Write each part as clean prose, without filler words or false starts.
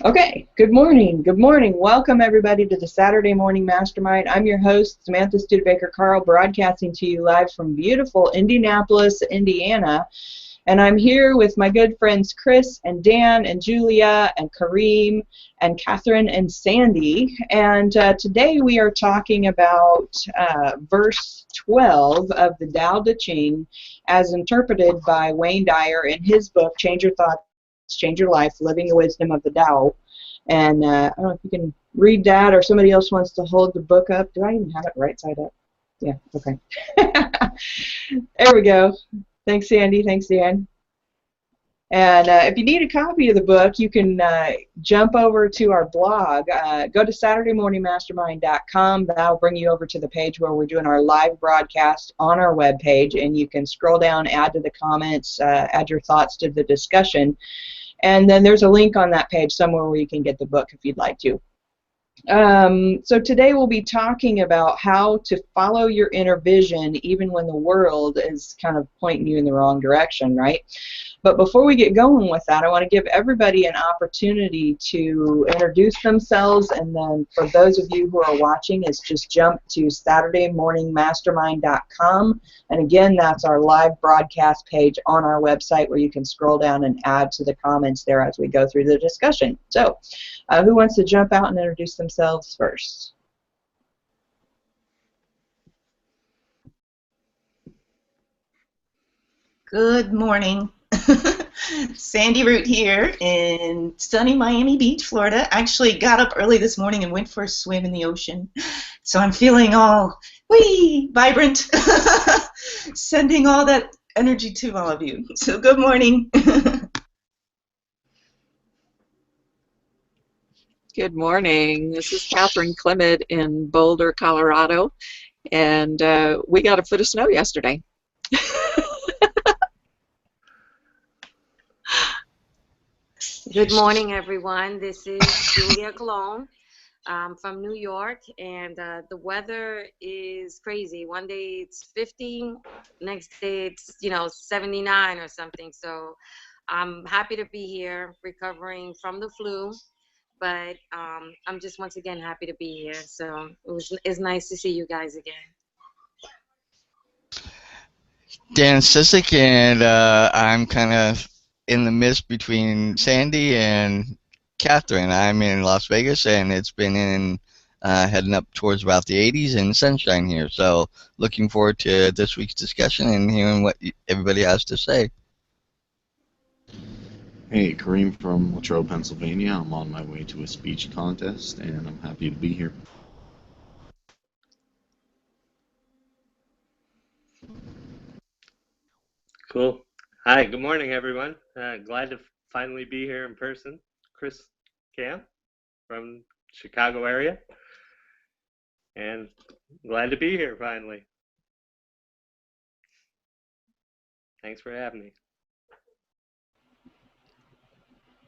Okay, good morning. Good morning. Welcome everybody to the Saturday Morning Mastermind. I'm your host, Samantha Studebaker-Carl, broadcasting to you live from beautiful Indianapolis, Indiana. And I'm here with my good friends Chris and Dan and Julia and Kareem and Catherine and Sandy. And today we are talking about verse 12 of the Tao Te Ching as interpreted by Wayne Dyer in his book, Change Your Thoughts, Change Your Life, Living the Wisdom of the Tao. And I don't know if you can read that or somebody else wants to hold the book up. Do I even have it right side up? Yeah, okay. There we go. Thanks, Sandy. Thanks, Dan. And if you need a copy of the book, you can jump over to our blog. Go to SaturdayMorningMastermind.com. That'll bring you over to the page where we're doing our live broadcast on our webpage, and you can scroll down, add to the comments, add your thoughts to the discussion. And then there's a link on that page somewhere where you can get the book if you'd like to. So today we'll be talking about how to follow your inner vision even when the world is kind of pointing you in the wrong direction, right? But before we get going with that, I want to give everybody an opportunity to introduce themselves, and then for those of you who are watching, is just jump to SaturdayMorningMastermind.com, and again, that's our live broadcast page on our website where you can scroll down and add to the comments there as we go through the discussion. So, who wants to jump out and introduce themselves first? Good morning. Sandy Root here in sunny Miami Beach, Florida. Actually got up early this morning and went for a swim in the ocean. So I'm feeling all vibrant, sending all that energy to all of you. So good morning. Good morning. This is Catherine Clement in Boulder, Colorado, and we got a foot of snow yesterday. Good morning, everyone. This is Julia Cologne from New York, and the weather is crazy. One day it's 50, next day it's 79 or something. So I'm happy to be here, recovering from the flu, but I'm just once again happy to be here. So it's nice to see you guys again. Dan Sisek, and I'm kind of in the midst between Sandy and Catherine. I'm in Las Vegas, and it's been heading up towards about the 80s and sunshine here. So looking forward to this week's discussion and hearing what everybody has to say. Hey, Kareem from Latrobe, Pennsylvania. I'm on my way to a speech contest, and I'm happy to be here. Cool. Hi, good morning, everyone. Glad to finally be here in person. Chris Camp from Chicago area, and glad to be here finally. Thanks for having me.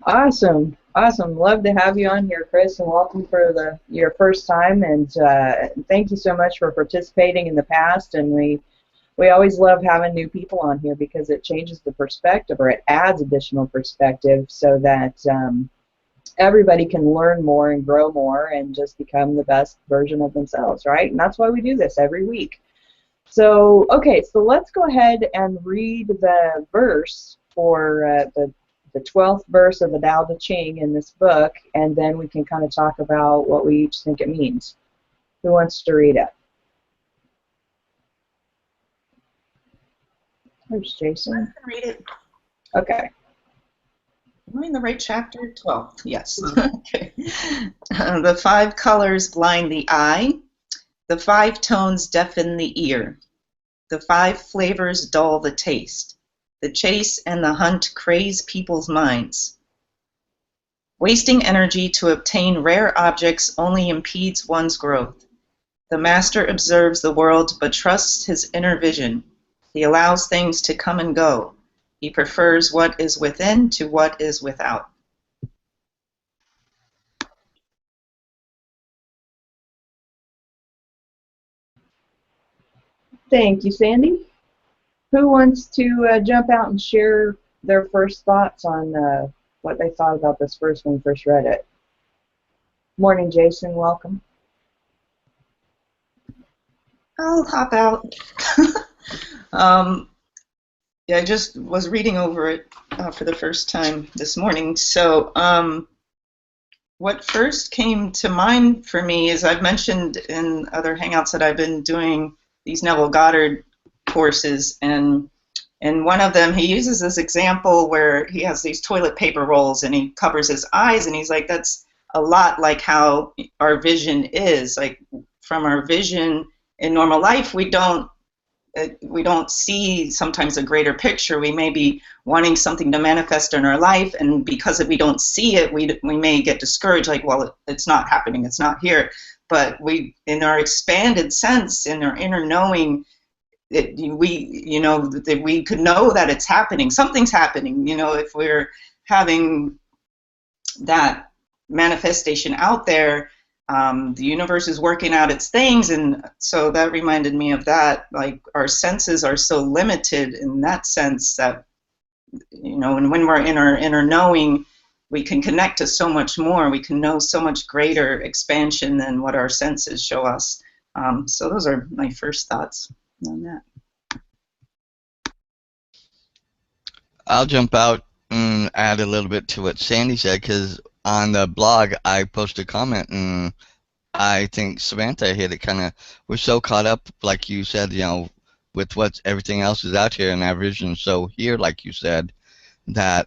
Awesome. Awesome. Love to have you on here, Chris, and welcome for your first time, and thank you so much for participating in the past, and we always love having new people on here because it changes the perspective, or it adds additional perspective so that everybody can learn more and grow more and just become the best version of themselves, right? And that's why we do this every week. So, okay, so let's go ahead and read the verse for the 12th verse of the Tao Te Ching in this book, and then we can kind of talk about what we each think it means. Who wants to read it? There's Jason. I can read it. Okay. Am I in the right chapter? 12. Yes. Okay. The 5 colors blind the eye. The 5 tones deafen the ear. The 5 flavors dull the taste. The chase and the hunt craze people's minds. Wasting energy to obtain rare objects only impedes one's growth. The master observes the world but trusts his inner vision. He allows things to come and go. He prefers what is within to what is without. Thank you, Sandy. Who wants to jump out and share their first thoughts on what they thought about this verse when we first read it. Morning, Jason. Welcome. I'll hop out. Yeah, I just was reading over it for the first time this morning. So what first came to mind for me is I've mentioned in other Hangouts that I've been doing these Neville Goddard courses, and in one of them he uses this example where he has these toilet paper rolls and he covers his eyes, and he's like, that's a lot like how our vision is. Like, from our vision in normal life, we don't see sometimes a greater picture. We may be wanting something to manifest in our life, and because we don't see it, we may get discouraged, like, well, it's not happening, it's not here. But we, in our expanded sense, in our inner knowing, that we could know that it's happening. Something's happening, if we're having that manifestation out there. The universe is working out its things, and so that reminded me of that. Like, our senses are so limited in that sense that, and when we're in our inner knowing, we can connect to so much more. We can know so much greater expansion than what our senses show us. So those are my first thoughts on that. I'll jump out and add a little bit to what Sandy said, because on the blog I posted a comment, and I think Samantha hit it kind of. We're so caught up, like you said, with what everything else is out here, and our vision so here, like you said, that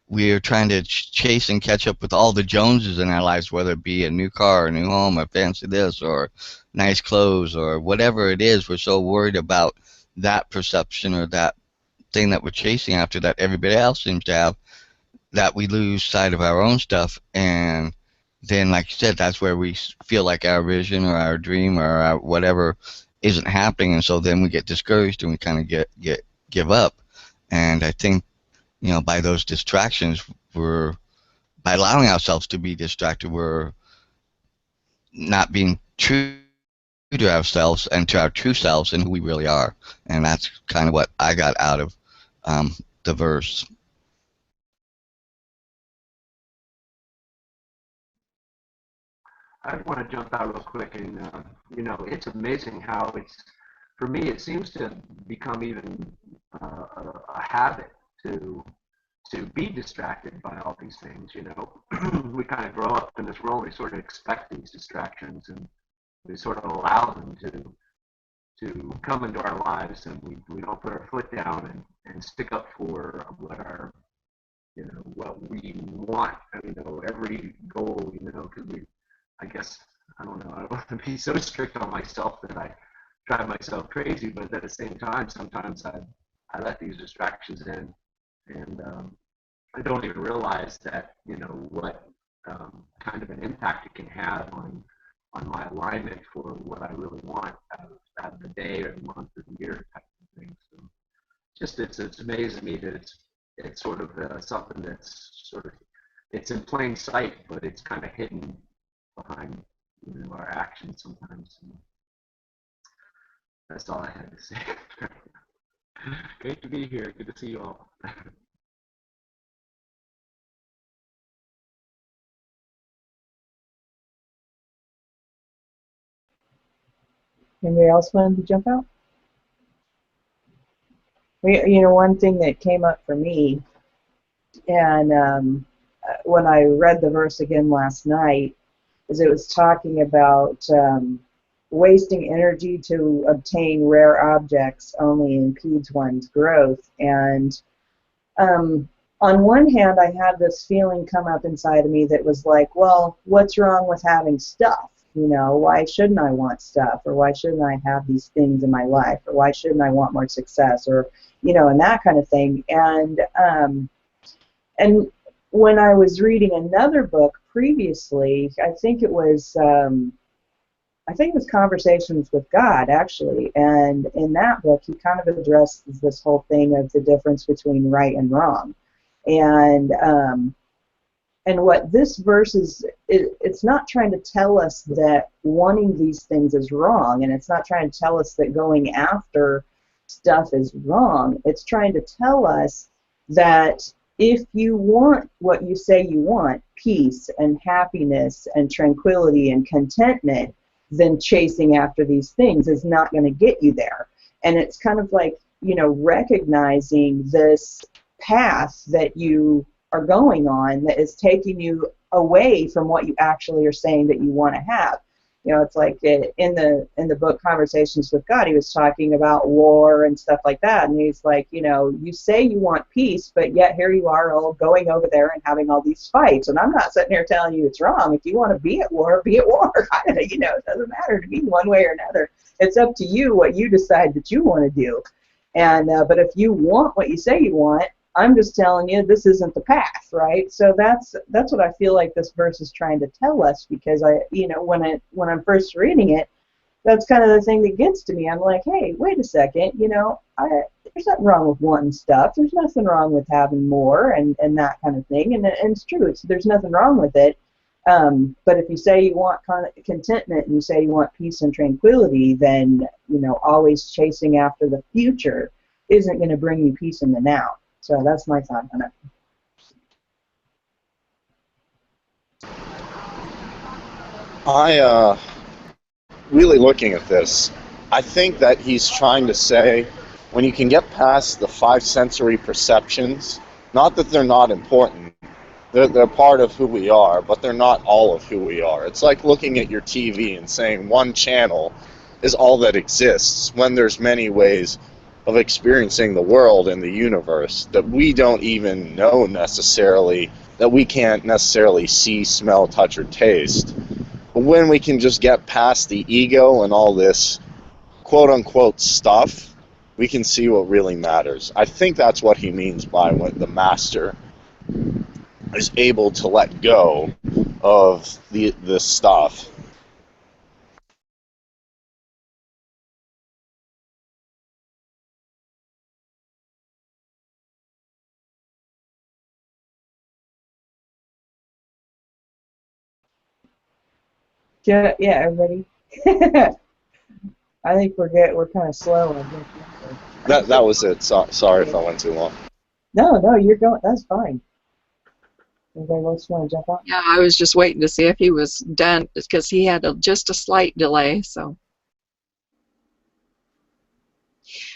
we're trying to chase and catch up with all the Joneses in our lives, whether it be a new car, a new home, or fancy this, or nice clothes, or whatever it is. We're so worried about that perception or that thing that we're chasing after that everybody else seems to have, that we lose sight of our own stuff. And then, like you said, that's where we feel like our vision or our dream or our whatever isn't happening, and so then we get discouraged and we kind of give up. And I think, by those distractions, by allowing ourselves to be distracted, we're not being true to ourselves and to our true selves and who we really are. And that's kind of what I got out of the verse. I want to jump out real quick, and it's amazing how for me, it seems to become even a habit to be distracted by all these things. We kind of grow up in this world, we sort of expect these distractions, and we sort of allow them to come into our lives, and we don't put our foot down and stick up for what we want. Every goal, because I guess, I don't know, I don't want to be so strict on myself that I drive myself crazy, but at the same time, sometimes I let these distractions in, and I don't even realize that, what kind of an impact it can have on my alignment for what I really want out of the day or the month or the year type of thing. So it's amazing to me that it's sort of something that's it's in plain sight, but it's kind of hidden behind our actions sometimes. And that's all I had to say. Great to be here. Good to see you all. Anybody else wanted to jump out? One thing that came up for me, and when I read the verse again last night, is it was talking about wasting energy to obtain rare objects only impedes one's growth. And on one hand, I had this feeling come up inside of me that was like, well, what's wrong with having stuff? Why shouldn't I want stuff? Or why shouldn't I have these things in my life? Or why shouldn't I want more success? Or, and that kind of thing. And when I was reading another book previously, I think it was Conversations with God, actually. And in that book, he kind of addresses this whole thing of the difference between right and wrong. And what this verse is, it's not trying to tell us that wanting these things is wrong, and it's not trying to tell us that going after stuff is wrong. It's trying to tell us that if you want what you say you want, peace and happiness and tranquility and contentment, then chasing after these things is not going to get you there. And it's kind of like, you know, recognizing this path that you are going on that is taking you away from what you actually are saying that you want to have. You know, it's like in the book Conversations with God, he was talking about war and stuff like that, and he's like, you know, you say you want peace, but yet here you are all going over there and having all these fights. And I'm not sitting here telling you it's wrong. If you want to be at war, be at war. You know, it doesn't matter to me one way or another. It's up to you what you decide that you want to do. And but if you want what you say you want, I'm just telling you this isn't the path, right? So that's what I feel like this verse is trying to tell us, because you know, when I'm first reading it, that's kind of the thing that gets to me. I'm like, hey, wait a second, you know, there's nothing wrong with wanting stuff. There's nothing wrong with having more and that kind of thing. And it's true. There's nothing wrong with it. But if you say you want contentment and you say you want peace and tranquility, then, you know, always chasing after the future isn't going to bring you peace in the now. So that's my thought on it. Really looking at this, I think that he's trying to say, when you can get past the five sensory perceptions, not that they're not important, they're part of who we are, but they're not all of who we are. It's like looking at your TV and saying one channel is all that exists, when there's many ways of experiencing the world and the universe that we don't even know necessarily, that we can't necessarily see, smell, touch, or taste. But when we can just get past the ego and all this quote-unquote stuff, we can see what really matters. I think that's what he means by when the master is able to let go of this stuff. Yeah, everybody. I think we're kind of slow. That was it. Sorry if I went too long. No, you're going. That's fine. Anybody else want to jump on? Yeah, I was just waiting to see if he was done, because he had just a slight delay. So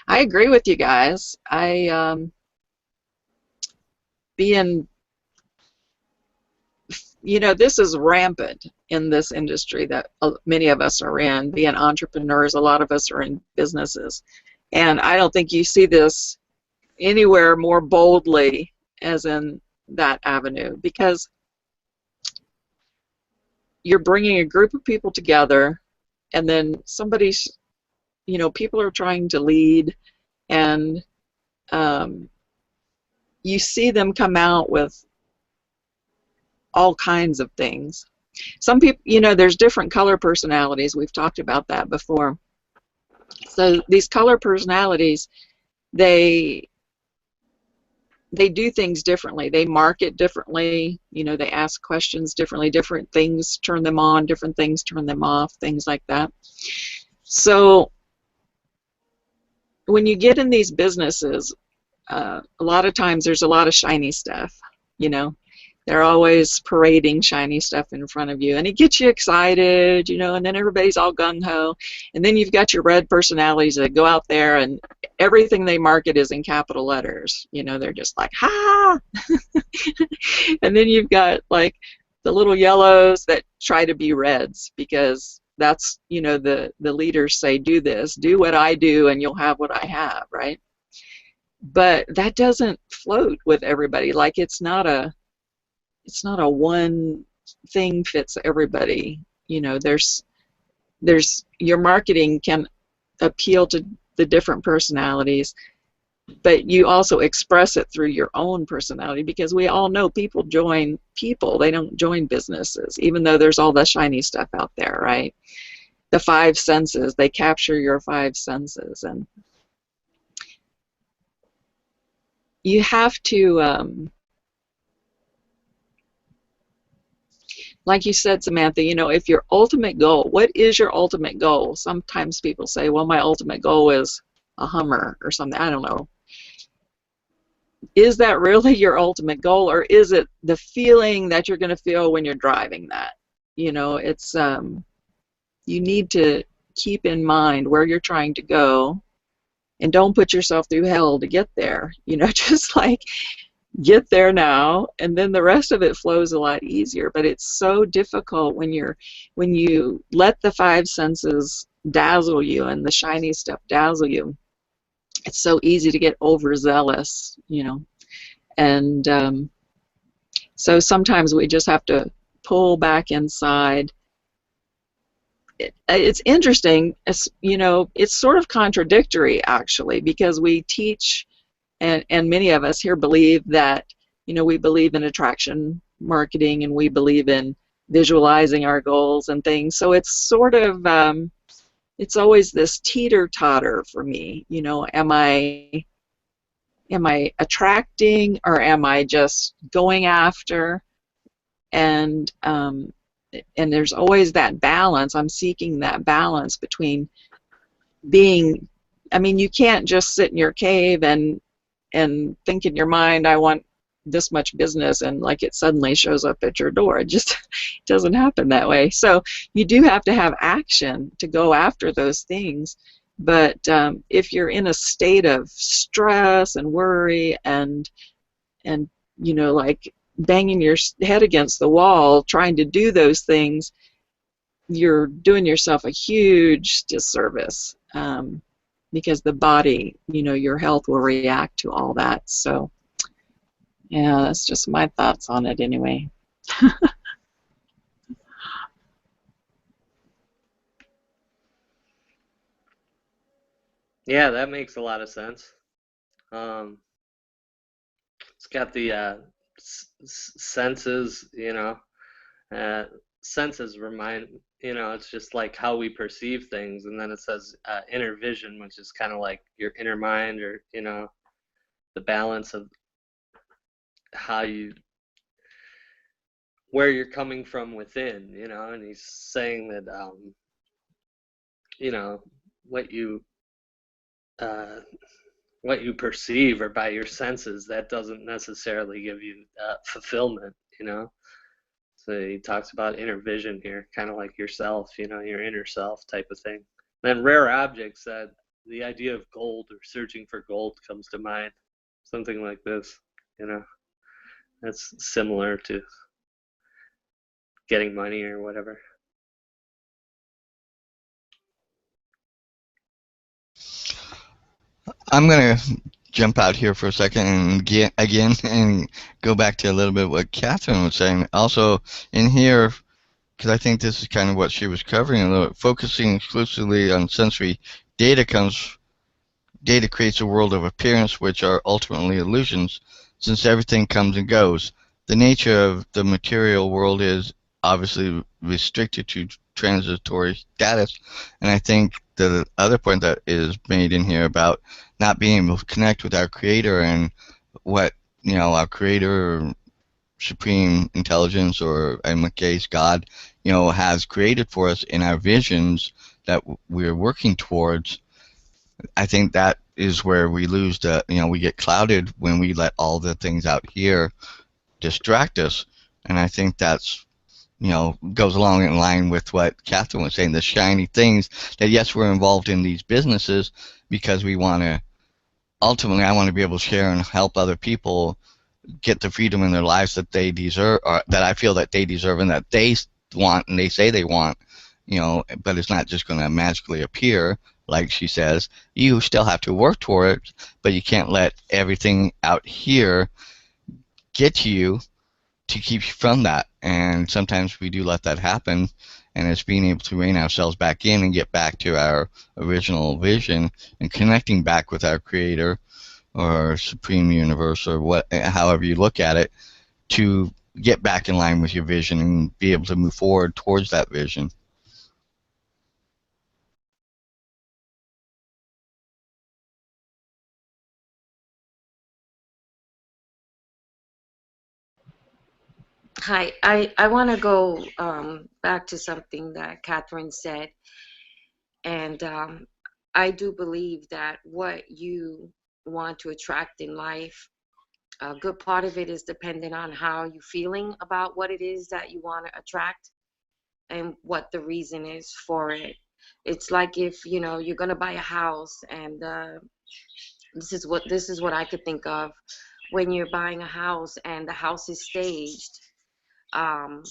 I agree with you guys. Being, you know, this is rampant in this industry that many of us are in, being entrepreneurs. A lot of us are in businesses. And I don't think you see this anywhere more boldly as in that avenue, because you're bringing a group of people together, and then somebody's, you know, people are trying to lead, and you see them come out with all kinds of things. Some people, you know, there's different color personalities. We've talked about that before. So these color personalities, they do things differently. They market differently. You know, they ask questions differently. Different things turn them on, different things turn them off, things like that. So when you get in these businesses, a lot of times there's a lot of shiny stuff, you know. They're always parading shiny stuff in front of you, and it gets you excited, you know, and then everybody's all gung-ho. And then you've got your red personalities that go out there, and everything they market is in capital letters. You know, they're just like, ha! And then you've got, like, the little yellows that try to be reds, because that's, you know, the leaders say, do this, do what I do, and you'll have what I have, right? But that doesn't float with everybody. Like, it's not a one thing fits everybody. You know, there's your marketing can appeal to the different personalities, but you also express it through your own personality, because we all know people join people. They don't join businesses, even though there's all the shiny stuff out there, right? The five senses, they capture your five senses, and you have to like you said, Samantha, you know, if your ultimate goal, what is your ultimate goal? Sometimes people say, well, my ultimate goal is a Hummer or something. I don't know. is that really your ultimate goal, or is it the feeling that you're going to feel when you're driving that? You know, it's you need to keep in mind where you're trying to go, and don't put yourself through hell to get there. You know, just like get there now, and then the rest of it flows a lot easier. But it's so difficult when you let the five senses dazzle you and the shiny stuff dazzle you. It's so easy to get overzealous, you know. And so sometimes we just have to pull back inside. It's interesting, you know, it's sort of contradictory actually, because we teach, and many of us here believe that, you know, we believe in attraction marketing and we believe in visualizing our goals and things. So it's sort of, it's always this teeter-totter for me, you know, am I attracting, or am I just going after? And there's always that balance. I'm seeking that balance between being, I mean, you can't just sit in your cave and think in your mind, I want this much business, and like it suddenly shows up at your door. It just doesn't happen that way. So you do have to have action to go after those things. But if you're in a state of stress and worry and you know, like banging your head against the wall trying to do those things, you're doing yourself a huge disservice, because the body, you know, your health will react to all that. So yeah, that's just my thoughts on it anyway. Yeah, that makes a lot of sense. It's got the senses, you know. Senses remind, you know, it's just like how we perceive things, and then it says inner vision, which is kind of like your inner mind, or, you know, the balance of how you, where you're coming from within, you know. And he's saying that, you know, what you perceive or by your senses, that doesn't necessarily give you fulfillment, you know. So he talks about inner vision here, kind of like yourself, you know, your inner self type of thing. Then rare objects, that the idea of gold or searching for gold comes to mind, something like this, you know. That's similar to getting money or whatever. I'm gonna jump out here for a second and get again and go back to a little bit what Catherine was saying. Also in here, because I think this is kind of what she was covering a little, focusing exclusively on sensory data creates a world of appearance which are ultimately illusions, since everything comes and goes. The nature of the material world is obviously restricted to transitory status, and I think the other point that is made in here about not being able to connect with our creator and what, you know, our creator or supreme intelligence, or in my case God, you know, has created for us in our visions that we're working towards. I think that is where we lose the, you know, we get clouded when we let all the things out here distract us. And I think that's, you know, goes along in line with what Catherine was saying, the shiny things that, yes, we're involved in these businesses because we want to, ultimately, I want to be able to share and help other people get the freedom in their lives that they deserve, or that I feel that they deserve and that they want and they say they want, you know. But it's not just going to magically appear, like she says. You still have to work toward it, but you can't let everything out here get to you to keep you from that. And sometimes we do let that happen, and it's being able to rein ourselves back in and get back to our original vision and connecting back with our creator or supreme universe, or what, however you look at it, to get back in line with your vision and be able to move forward towards that vision. Hi, I want to go back to something that Catherine said. And I do believe that what you want to attract in life A good part of it is dependent on how you're feeling about what it is that you want to attract and what the reason is for it. It's like if you're gonna buy a house, and this is what I could think of when you're buying a house and the house is staged. Um,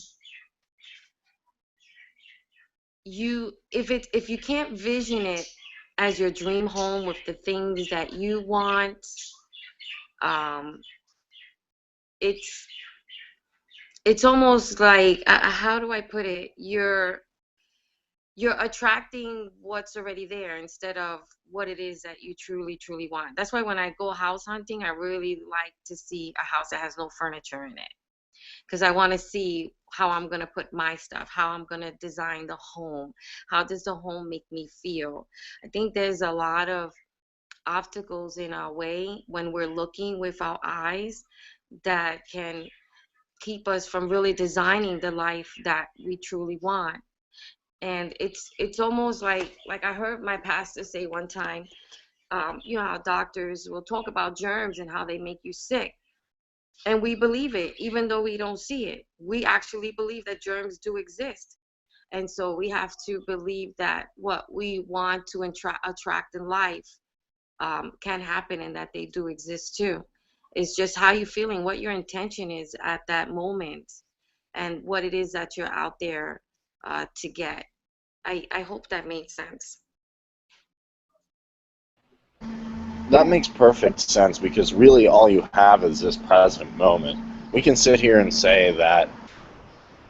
if you can't vision it as your dream home with the things that you want, um, it's it's almost like, how do I put it? You're attracting what's already there instead of what it is that you truly, truly want. That's why when I go house hunting, I really like to see a house that has no furniture in it, because I want to see how I'm going to put my stuff, how I'm going to design the home. How does the home make me feel? I think there's a lot of obstacles in our way when we're looking with our eyes that can keep us from really designing the life that we truly want. And it's almost like I heard my pastor say one time, how doctors will talk about germs and how they make you sick. And we believe it, even though we don't see it. We actually believe that germs do exist. And so we have to believe that what we want to attract in life can happen, and that they do exist too. It's just how you're feeling, what your intention is at that moment, and what it is that you're out there to get. I hope that made sense. That makes perfect sense, because really all you have is this present moment. We can sit here and say that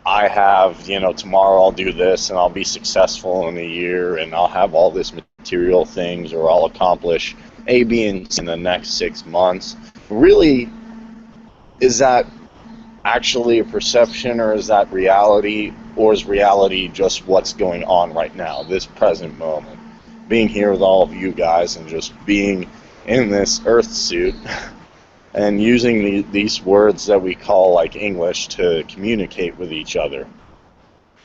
I have, tomorrow I'll do this and I'll be successful in a year and I'll have all this material things, or I'll accomplish A, B, and C in the next 6 months. Really, is that actually a perception, or is that reality, or is reality just what's going on right now, this present moment? Being here with all of you guys and just being in this earth suit and using these words that we call like English to communicate with each other.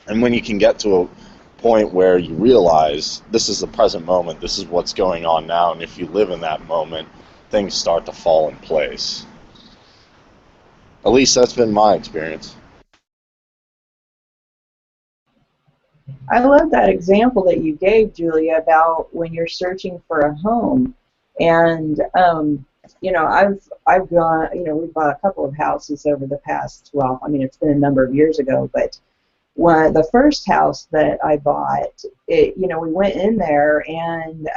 And when you can get to a point where you realize this is the present moment, this is what's going on now, and if you live in that moment, things start to fall in place. At least that's been my experience. I love that example that you gave, Julia, about when you're searching for a home. And I've gone, we've bought a couple of houses over the past, well, I mean, it's been a number of years ago, but the first house that I bought, we went in there, and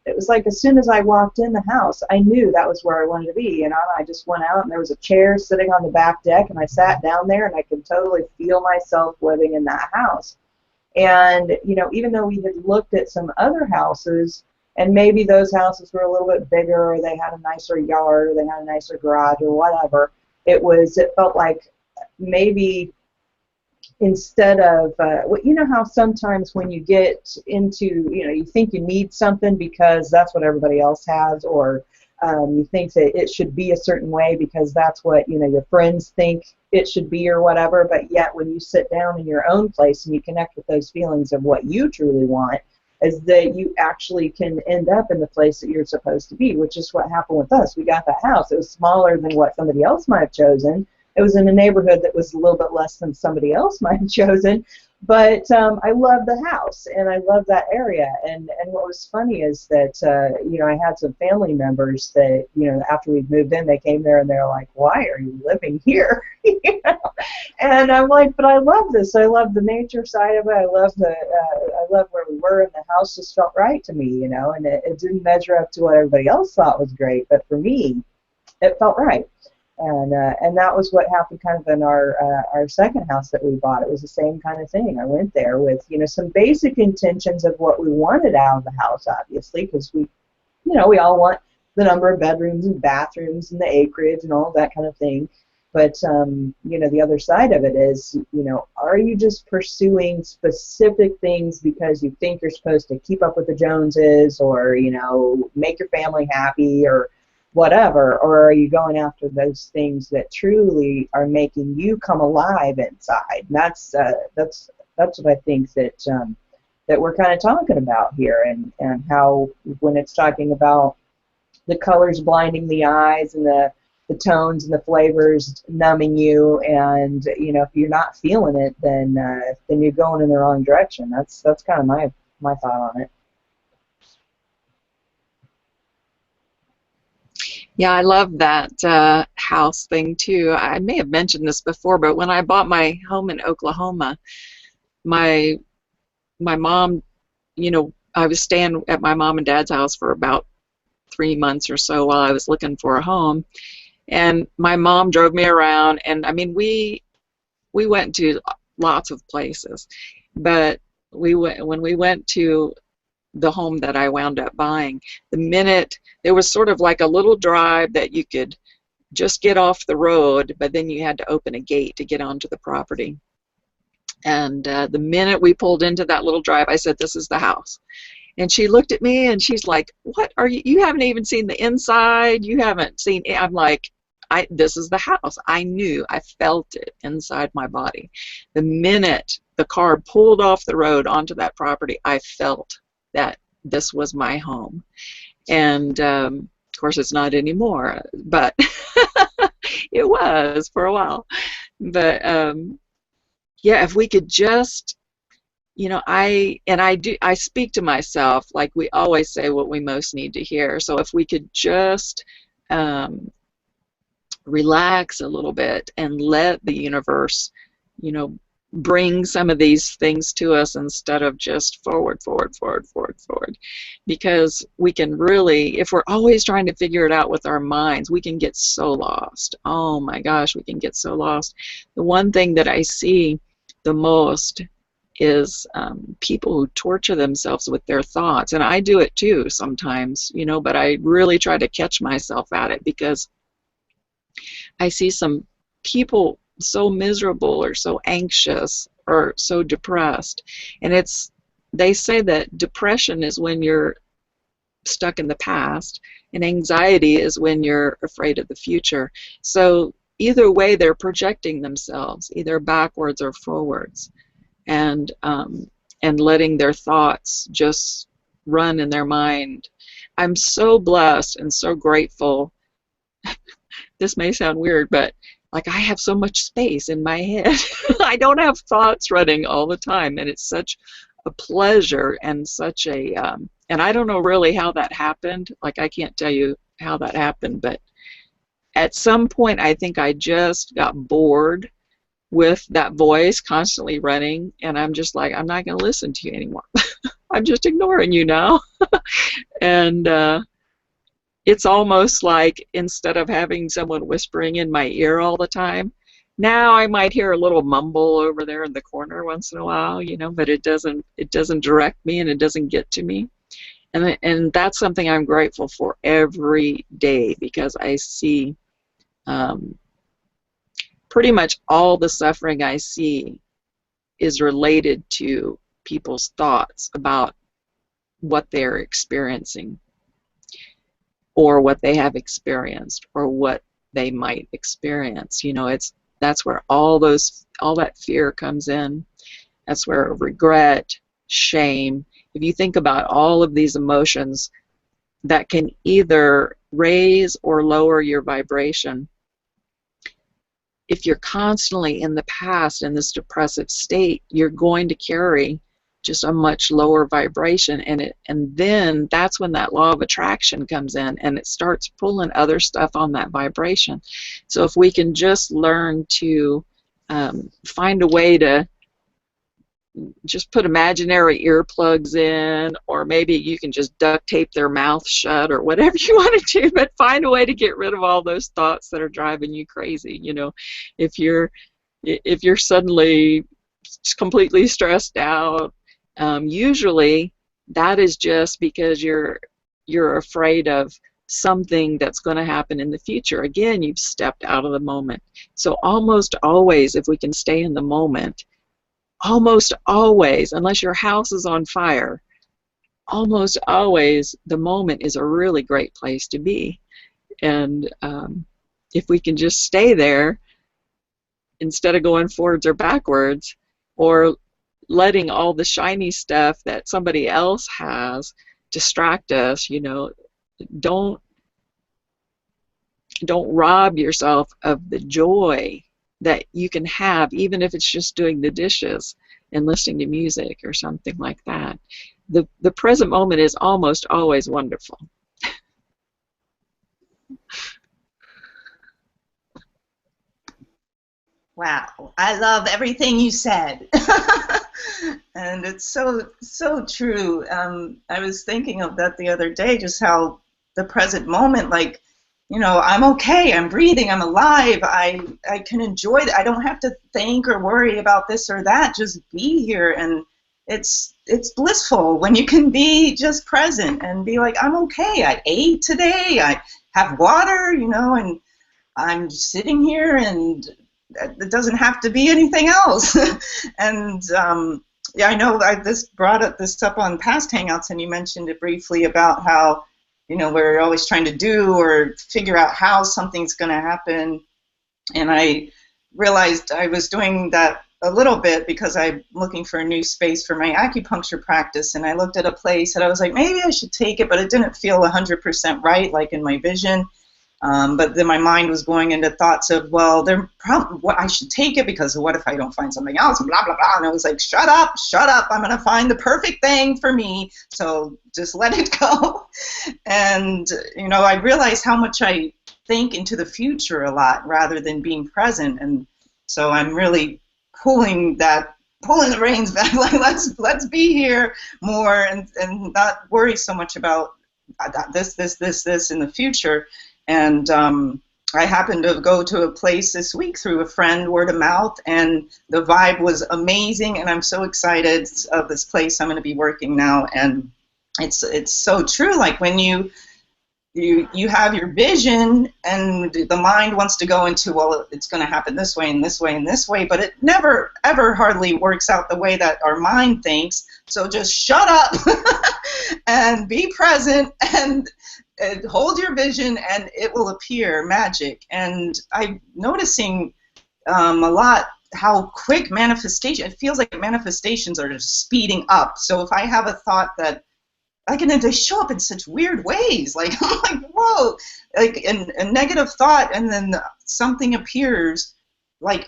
it was like as soon as I walked in the house, I knew that was where I wanted to be. And I just went out, and there was a chair sitting on the back deck, and I sat down there, and I could totally feel myself living in that house. And, even though we had looked at some other houses, and maybe those houses were a little bit bigger, or they had a nicer yard, or they had a nicer garage, or whatever, it felt like maybe instead of, how sometimes when you get into, you think you need something because that's what everybody else has, or you think that it should be a certain way because that's what, your friends think it should be or whatever, but yet when you sit down in your own place and you connect with those feelings of what you truly want, is that you actually can end up in the place that you're supposed to be, which is what happened with us. We got that house. It was smaller than what somebody else might have chosen. It was in a neighborhood that was a little bit less than somebody else might have chosen. But I love the house, and I love that area. And what was funny is that, I had some family members that, after we moved in, they came there and they're like, why are you living here? And I'm like, but I love this. I love the nature side of it. I love where we were, and the house just felt right to me, and it didn't measure up to what everybody else thought was great. But for me, it felt right. And that was what happened kind of in our second house that we bought. It was the same kind of thing. I went there with, some basic intentions of what we wanted out of the house, obviously, because we all want the number of bedrooms and bathrooms and the acreage and all that kind of thing. But, the other side of it is, are you just pursuing specific things because you think you're supposed to keep up with the Joneses, or, make your family happy, or whatever, or are you going after those things that truly are making you come alive inside? And that's what I think that we're kind of talking about here, and how when it's talking about the colors blinding the eyes, and the the tones and the flavors numbing you, and if you're not feeling it, then you're going in the wrong direction. That's kind of my thought on it. Yeah, I love that house thing too. I may have mentioned this before, but when I bought my home in Oklahoma, my mom, I was staying at my mom and dad's house for about 3 months or so while I was looking for a home, and my mom drove me around, and I mean we went to lots of places, but when we went to the home that I wound up buying, the minute there was sort of like a little drive that you could just get off the road, but then you had to open a gate to get onto the property. And the minute we pulled into that little drive, I said, "This is the house." And she looked at me and she's like, "What are you? You haven't even seen the inside. You haven't seen." I'm like, "This is the house." I knew, I felt it inside my body. The minute the car pulled off the road onto that property, I felt that this was my home. And of course it's not anymore, but it was for a while. But yeah, if we could just, I speak to myself like we always say what we most need to hear. So if we could just relax a little bit and let the universe, bring some of these things to us instead of just forward, because we can really, if we're always trying to figure it out with our minds, we can get so lost. Oh my gosh, we can get so lost. The one thing that I see the most is people who torture themselves with their thoughts, and I do it too sometimes, but I really try to catch myself at it, because I see some people so miserable or so anxious or so depressed, and they say that depression is when you're stuck in the past, and anxiety is when you're afraid of the future. So either way, they're projecting themselves either backwards or forwards, and letting their thoughts just run in their mind. I'm so blessed and so grateful. This may sound weird, but like, I have so much space in my head. I don't have thoughts running all the time, and it's such a pleasure and such a and I don't know really how that happened. Like, I can't tell you how that happened, but at some point I think I just got bored with that voice constantly running, and I'm just like, I'm not going to listen to you anymore. I'm just ignoring you now. And it's almost like, instead of having someone whispering in my ear all the time, now I might hear a little mumble over there in the corner once in a while, but it doesn't direct me, and it doesn't get to me. And that's something I'm grateful for every day, because I see pretty much all the suffering I see is related to people's thoughts about what they're experiencing, or what they have experienced, or what they might experience. That's where all that fear comes in. That's where regret, shame. If you think about all of these emotions that can either raise or lower your vibration, if you're constantly in the past in this depressive state, you're going to carry just a much lower vibration, and then that's when that law of attraction comes in, and it starts pulling other stuff on that vibration. So if we can just learn to find a way to just put imaginary earplugs in, or maybe you can just duct tape their mouth shut, or whatever you want to do, but find a way to get rid of all those thoughts that are driving you crazy. If you're suddenly completely stressed out, usually that is just because you're afraid of something that's going to happen in the future. Again, you've stepped out of the moment. So almost always, if we can stay in the moment, almost always, unless your house is on fire, almost always the moment is a really great place to be. And if we can just stay there instead of going forwards or backwards, or letting all the shiny stuff that somebody else has distract us, don't don't rob yourself of the joy that you can have, even if it's just doing the dishes and listening to music or something like that. The present moment is almost always wonderful. Wow, I love everything you said. And it's so true. I was thinking of that the other day, just how the present moment, like, I'm okay, I'm breathing, I'm alive, I can enjoy it. I don't have to think or worry about this or that, just be here. And it's blissful when you can be just present and be like, I'm okay, I ate today, I have water, and I'm sitting here, and it doesn't have to be anything else. And yeah, I know this brought this up on past Hangouts, and you mentioned it briefly about how, we're always trying to do or figure out how something's going to happen. And I realized I was doing that a little bit because I'm looking for a new space for my acupuncture practice, and I looked at a place and I was like, maybe I should take it, but it didn't feel 100% right, like in my vision. But then my mind was going into thoughts of, well, I should take it because what if I don't find something else, and blah, blah, blah. And I was like, shut up, I'm going to find the perfect thing for me, so just let it go. And, I realized how much I think into the future a lot rather than being present. And so I'm really pulling the reins back, like let's be here more and not worry so much about this in the future. And I happened to go to a place this week through a friend, word of mouth, and the vibe was amazing, and I'm so excited of this place I'm going to be working now. And it's so true, like when you have your vision and the mind wants to go into, well, it's going to happen this way and this way and this way, but it never ever hardly works out the way that our mind thinks. So just shut up and be present and hold your vision, and it will appear magic. And I'm noticing a lot how quick manifestation, it feels like manifestations are just speeding up. So if I have a thought that they show up in such weird ways, like I'm like, whoa, like a negative thought, and then something appears like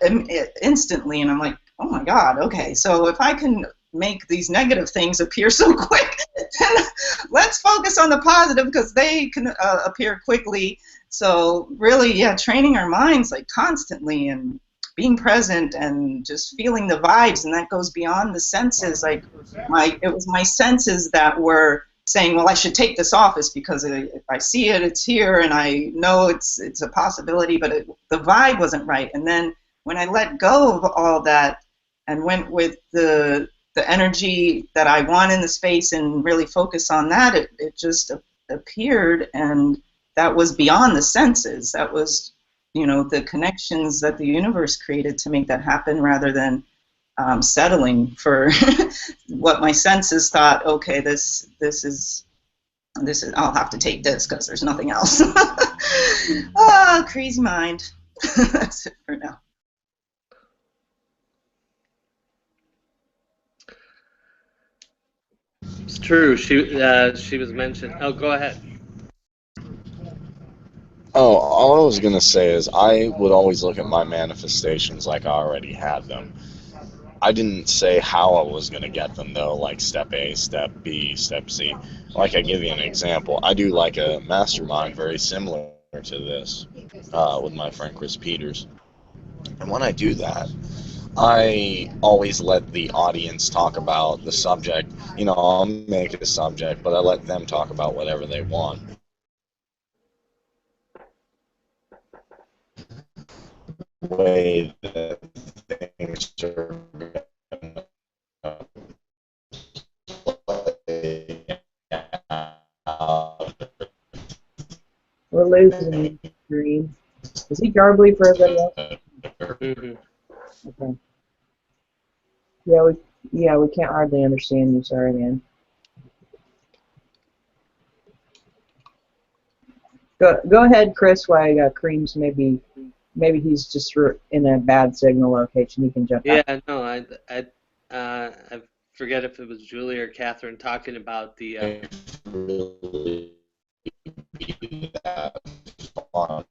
instantly, and I'm like, oh my God, okay, so if I can make these negative things appear so quick, let's focus on the positive because they can appear quickly. So really, yeah, training our minds like constantly and being present and just feeling the vibes, and that goes beyond the senses. Like it was my senses that were saying, well, I should take this office because I see it, it's here, and I know it's a possibility, but the vibe wasn't right. And then when I let go of all that and went with the energy that I want in the space and really focus on that, it just appeared, and that was beyond the senses. That was, the connections that the universe created to make that happen, rather than settling for what my senses thought. Okay, this is I'll have to take this because there's nothing else. Crazy mind. That's it for now. It's true. She was mentioned. Oh, go ahead. Oh, all I was going to say is I would always look at my manifestations like I already had them. I didn't say how I was going to get them, though, like step A, step B, step C. Like, I give you an example. I do like a mastermind very similar to this with my friend Chris Peters. And when I do that, I always let the audience talk about the subject. I'll make it a subject, but I let them talk about whatever they want. The way that things are play out. We're losing Green. Is he garbly for everybody else? Mm-hmm. Okay. Yeah, we can't hardly understand you. Sorry, man. Go ahead, Chris. While Cream's maybe he's just in a bad signal location. He can jump out. Yeah, no, I forget if it was Julie or Catherine talking about the. Really be that fun.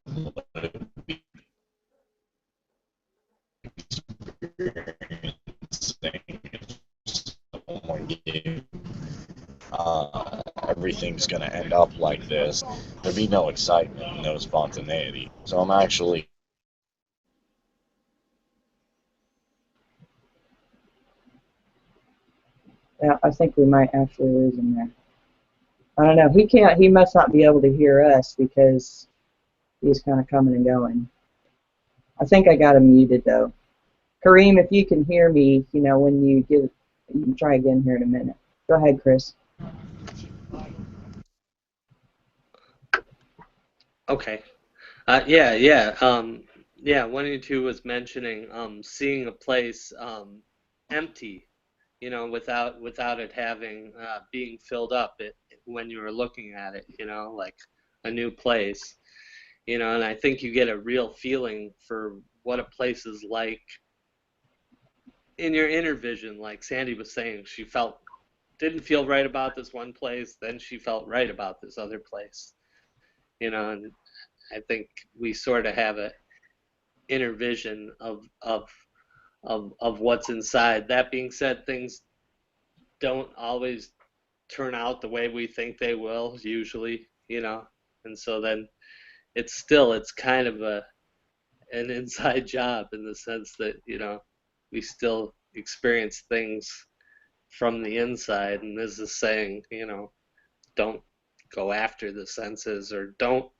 Everything's going to end up like this, there'd be no excitement, no spontaneity. So I'm actually Yeah, I think we might actually lose him there. I don't know. He must not be able to hear us because he's kind of coming and going. I think I got him muted though. Kareem, if you can hear me, when you can try again here in a minute. Go ahead, Chris. Okay. Yeah. One and two was mentioning seeing a place empty, without it having being filled up when you were looking at it, like a new place, and I think you get a real feeling for what a place is like in your inner vision. Like Sandy was saying, she didn't feel right about this one place, then she felt right about this other place, and I think we sort of have a inner vision of what's inside. That being said, things don't always turn out the way we think they will usually, and so then it's kind of an inside job in the sense that we still experience things from the inside, and this is saying don't go after the senses, or don't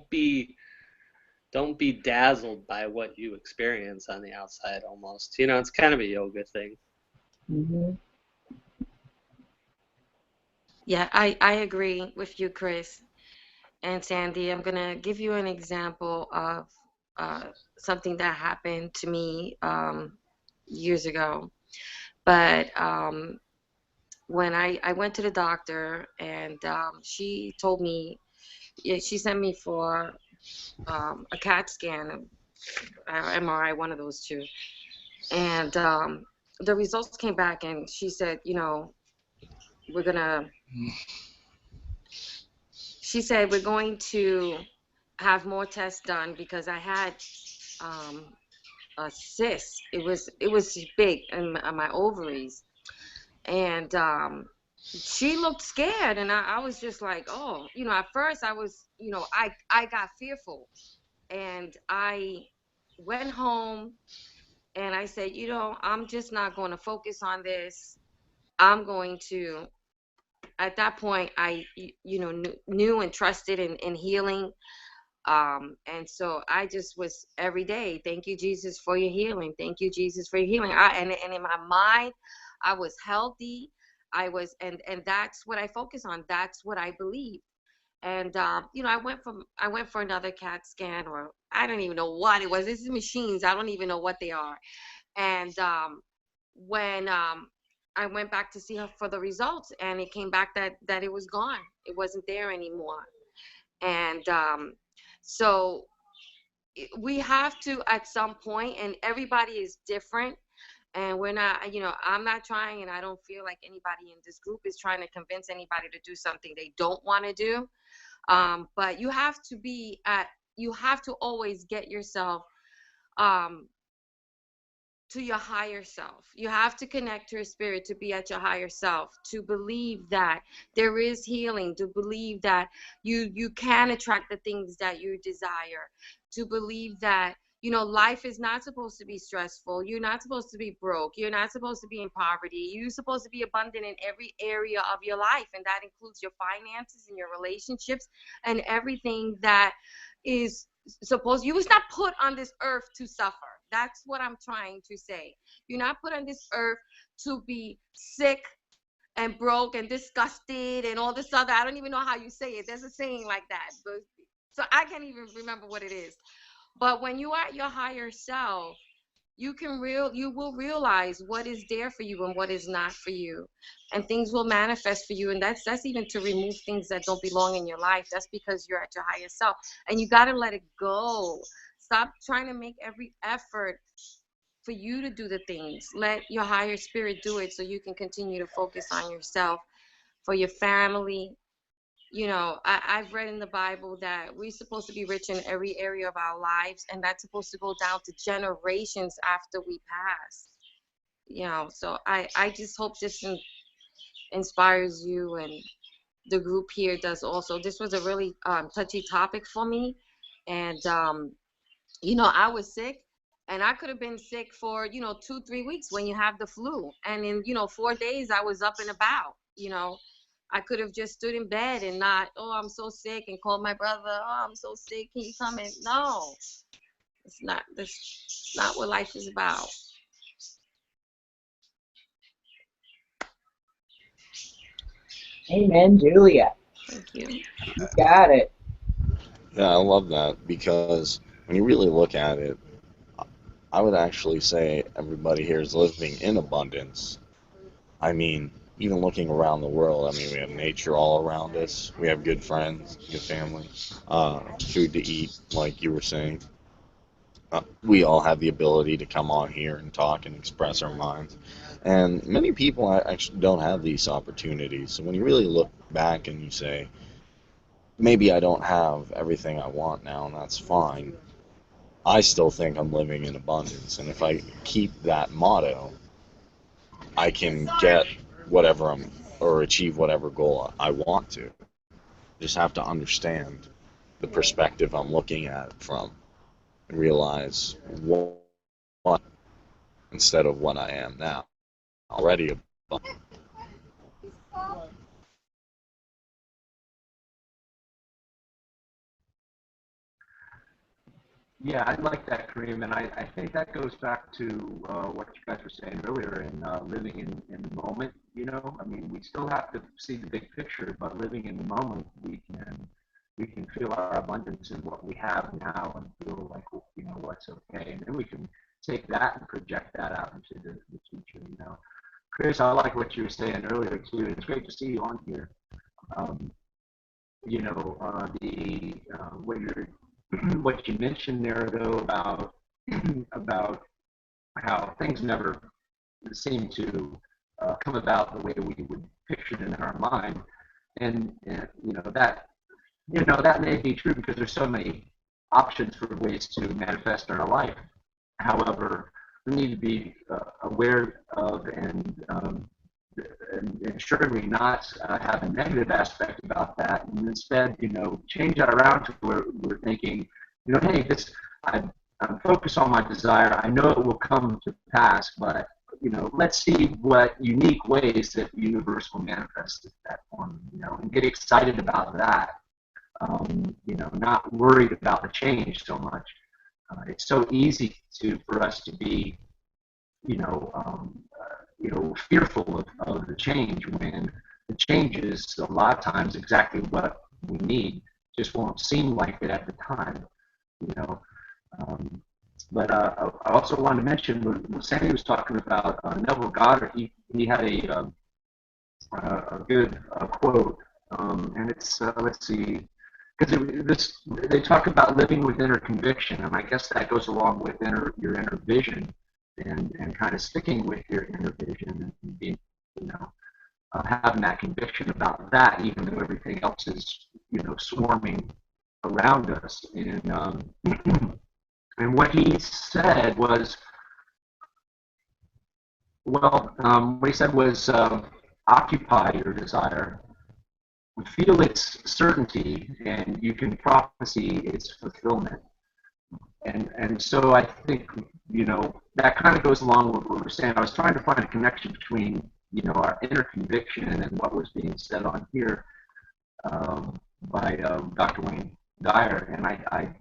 be dazzled by what you experience on the outside. Almost, it's kind of a yoga thing. Mm-hmm. Yeah, I agree with you, Chris and Sandy. I'm going to give you an example of something that happened to me years ago. But when I went to the doctor, and she told me, she sent me for a CAT scan, MRI, one of those two. And the results came back, and she said, she said, we're going to have more tests done because I had a cyst. It was big in my ovaries, and she looked scared, and I was just like, oh, at first I was, I got fearful, and I went home and I said, I'm just not going to focus on this. I'm going to, at that point, I, knew and trusted in healing. And so I just was every day, thank you, Jesus, for your healing. Thank you, Jesus, for your healing. And in my mind, I was healthy. I was, and that's what I focus on. That's what I believe. And I went for another CAT scan, or I don't even know what it was. This is machines. I don't even know what they are. And when I went back to see her for the results, and it came back that it was gone. It wasn't there anymore. And so we have to, at some point, and everybody is different, and we're not, I'm not trying, and I don't feel like anybody in this group is trying to convince anybody to do something they don't want to do. But you have to always get yourself to your higher self. You have to connect to your spirit to be at your higher self, to believe that there is healing, to believe that you can attract the things that you desire, to believe that life is not supposed to be stressful. You're not supposed to be broke. You're not supposed to be in poverty. You're supposed to be abundant in every area of your life, and that includes your finances and your relationships and everything that is you was not put on this earth to suffer. That's what I'm trying to say. You're not put on this earth to be sick and broke and disgusted and all this other. I don't even know how you say it. There's a saying like that, but so I can't even remember what it is. But when you are at your higher self, you will realize what is there for you and what is not for you, and things will manifest for you. And that's even to remove things that don't belong in your life. That's because you're at your higher self, and you got to let it go. Stop trying to make every effort for you to do the things. Let your higher spirit do it, so you can continue to focus on yourself, for your family, You know, I've read in the Bible that we're supposed to be rich in every area of our lives, and that's supposed to go down to generations after we pass. You know, so I just hope this inspires you, and the group here does also. This was a really touchy topic for me, and you know, I was sick, and I could have been sick for, you know, 2-3 weeks when you have the flu, and in, you know, 4 days I was up and about. You know, I could have just stood in bed and not, oh, I'm so sick, and called my brother, oh, I'm so sick, can you come in? No, that's not what life is about. Amen, Julia. Thank you. You got it. Yeah, I love that because when you really look at it, I would actually say everybody here is living in abundance. I mean, even looking around the world, I mean, we have nature all around us. We have good friends, good family, food to eat, like you were saying. We all have the ability to come on here and talk and express our minds. And many people actually don't have these opportunities. So when you really look back and you say, maybe I don't have everything I want now, and that's fine. I still think I'm living in abundance. And if I keep that motto, I can get whatever or achieve whatever goal I want to. Just have to understand the perspective I'm looking at it from and realize what instead of what I am now. Already abundant. Yeah, I like that, Kareem, and I think that goes back to what you guys were saying earlier in living in the moment. You know, I mean, we still have to see the big picture, but living in the moment, we can feel our abundance in what we have now and feel like, you know, what's okay, and then we can take that and project that out into the future. You know, Chris, I like what you were saying earlier too. It's great to see you on here. Um, you know, what you're what you mentioned there though about about how things never seem to come about the way we would picture it in our mind, and you know that may be true because there's so many options for ways to manifest in our life. However, we need to be aware of and ensuring not have a negative aspect about that, and instead, you know, change that around to where we're thinking, you know, hey, I'm focused on my desire. I know it will come to pass, but you know, let's see what unique ways that the universe will manifest that form, you know, and get excited about that. You know, not worried about the change so much. It's so easy for us to be, you know, fearful of the change when the change is a lot of times exactly what we need. Just won't seem like it at the time, you know. Um, but I also wanted to mention when Sandy was talking about Neville Goddard, he had a good quote, and it's let's see, because they talk about living with inner conviction, and I guess that goes along with your inner vision, and kind of sticking with your inner vision and being, you know, having that conviction about that, even though everything else is, you know, swarming around us. And what he said was, well, what he said was, occupy your desire, feel its certainty, and you can prophesy its fulfillment. And so I think, you know, that kind of goes along with what we're saying. I was trying to find a connection between, you know, our inner conviction and what was being said on here by Dr. Wayne Dyer, and I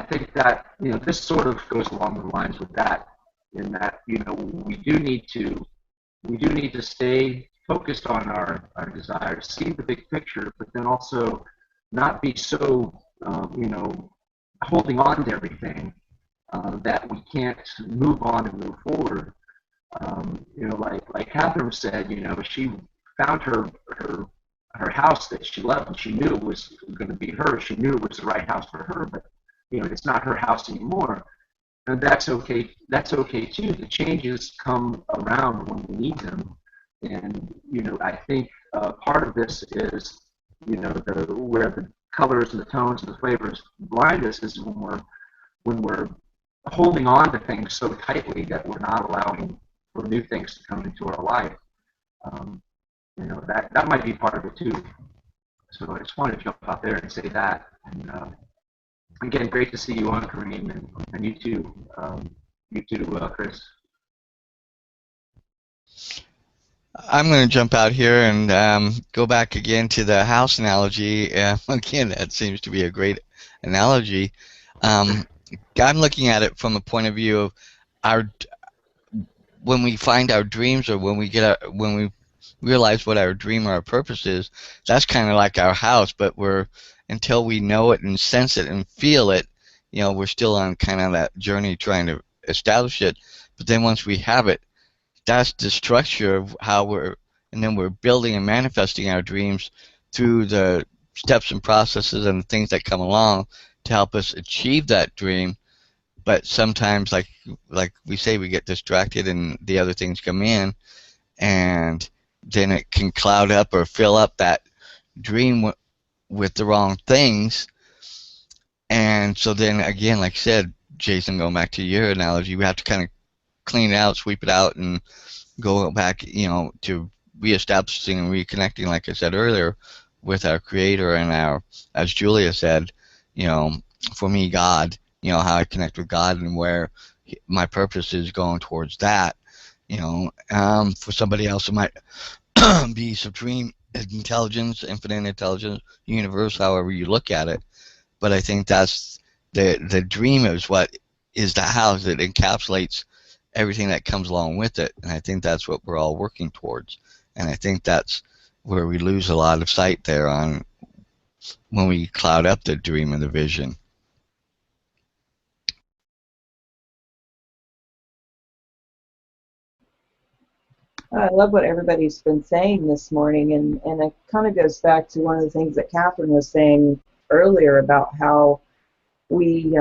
think that, you know, this sort of goes along the lines with that, in that, you know, we do need to stay focused on our desires, see the big picture, but then also not be so, you know, holding on to everything that we can't move on and move forward. You know, like Catherine said, you know, she found her house that she loved, and she knew it was going to be hers. She knew it was the right house for her, but you know, it's not her house anymore, and that's okay. That's okay too. The changes come around when we need them, and you know, I think part of this is, you know, where the colors and the tones and the flavors blind us is when we're holding on to things so tightly that we're not allowing for new things to come into our life. You know, that might be part of it too. So I just wanted to jump out there and say that. And again, great to see you on, Kareem, and you too, Chris. I'm going to jump out here and go back again to the house analogy. Again, that seems to be a great analogy. I'm looking at it from a point of view of when we find our dreams, or when we realize what our dream or our purpose is. That's kind of like our house, but until we know it and sense it and feel it, you know, we're still on kind of that journey trying to establish it. But then once we have it, that's the structure of how and then we're building and manifesting our dreams through the steps and processes and the things that come along to help us achieve that dream. But sometimes, like we say, we get distracted and the other things come in, and then it can cloud up or fill up that dream with the wrong things. And so then again, like I said, Jason, going back to your analogy, we have to kind of clean it out, sweep it out, and go back, you know, to reestablishing and reconnecting, like I said earlier, with our Creator and as Julia said, you know, for me, God, you know, how I connect with God and where my purpose is going towards that. You know, for somebody else, it might be supreme intelligence, infinite intelligence, universe, however you look at it. But I think that's the dream is what is the house that encapsulates everything that comes along with it. And I think that's what we're all working towards. And I think that's where we lose a lot of sight there on when we cloud up the dream and the vision. I love what everybody's been saying this morning, and it kind of goes back to one of the things that Catherine was saying earlier about how we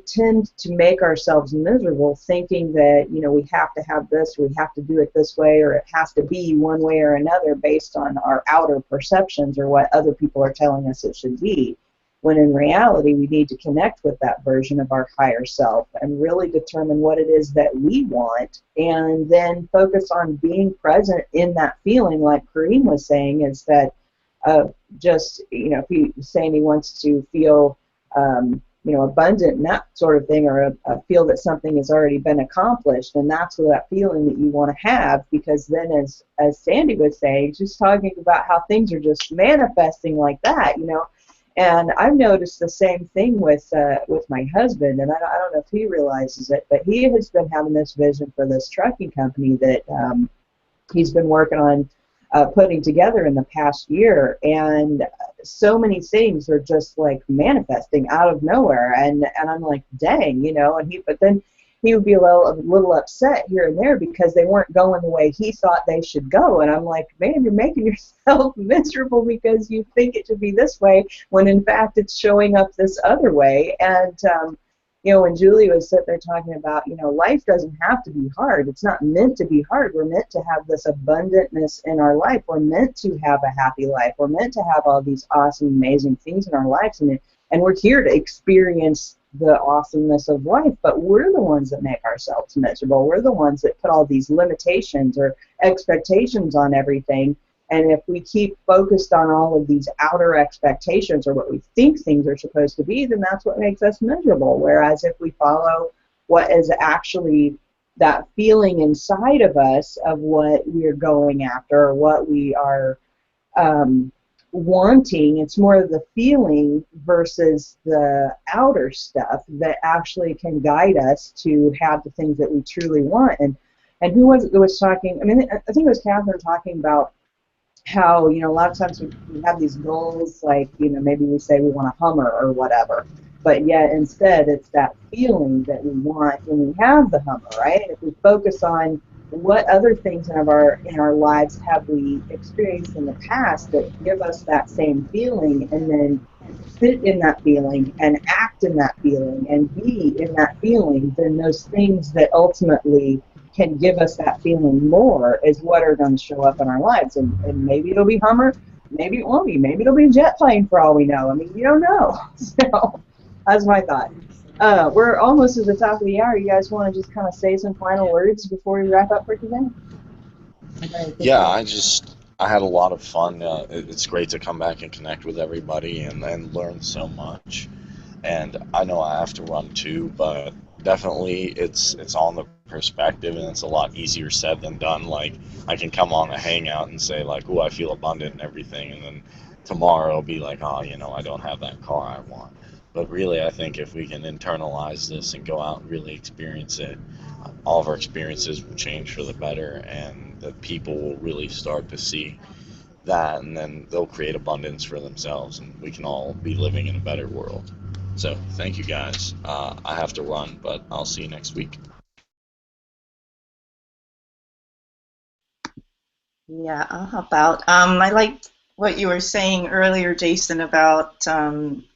tend to make ourselves miserable, thinking that, you know, we have to have this, we have to do it this way, or it has to be one way or another based on our outer perceptions or what other people are telling us it should be. When in reality, we need to connect with that version of our higher self and really determine what it is that we want, and then focus on being present in that feeling. Like Kareem was saying, is that just, you know, if he's saying he wants to feel, you know, abundant and that sort of thing, or feel that something has already been accomplished, and that's that feeling that you want to have, because then, as Sandy was saying, just talking about how things are just manifesting like that, you know. And I've noticed the same thing with my husband, and I don't know if he realizes it, but he has been having this vision for this trucking company that he's been working on putting together in the past year, and so many things are just like manifesting out of nowhere, and I'm like, dang, you know. But then he would be a little upset here and there because they weren't going the way he thought they should go, and I'm like, man, you're making yourself miserable because you think it should be this way when in fact it's showing up this other way. And you know, when Julie was sitting there talking about, you know, life doesn't have to be hard. It's not meant to be hard. We're meant to have this abundantness in our life. We're meant to have a happy life. We're meant to have all these awesome, amazing things in our lives, and we're here to experience the awesomeness of life, but we're the ones that make ourselves miserable. We're the ones that put all these limitations or expectations on everything. And if we keep focused on all of these outer expectations or what we think things are supposed to be, then that's what makes us miserable. Whereas if we follow what is actually that feeling inside of us of what we're going after or what we are wanting, it's more of the feeling versus the outer stuff that actually can guide us to have the things that we truly want. And who was it that was talking? I mean, I think it was Catherine talking about how, you know, a lot of times we have these goals, like, you know, maybe we say we want a Hummer or whatever, but yet instead it's that feeling that we want when we have the Hummer, right? If we focus on what other things in our lives have we experienced in the past that give us that same feeling, and then sit in that feeling and act in that feeling and be in that feeling, then those things that ultimately can give us that feeling more is what are going to show up in our lives. And maybe it'll be Hummer, maybe it won't be. Maybe it'll be a jet plane for all we know. I mean, you don't know. So that's my thought. We're almost at the top of the hour. You guys want to just kind of say some final words before we wrap up for today? Yeah, I had a lot of fun. It's great to come back and connect with everybody and learn so much. And I know I have to run too, but definitely it's all in the perspective, and it's a lot easier said than done. Like, I can come on a hangout and say like, "Oh, I feel abundant and everything," and then tomorrow it'll be like, "Oh, I don't have that car I want." But really, I think if we can internalize this and go out and really experience it, all of our experiences will change for the better, and the people will really start to see that, and then they'll create abundance for themselves, and we can all be living in a better world. So thank you guys. I have to run, but I'll see you next week. Yeah, I'll help out. I liked what you were saying earlier, Jason, about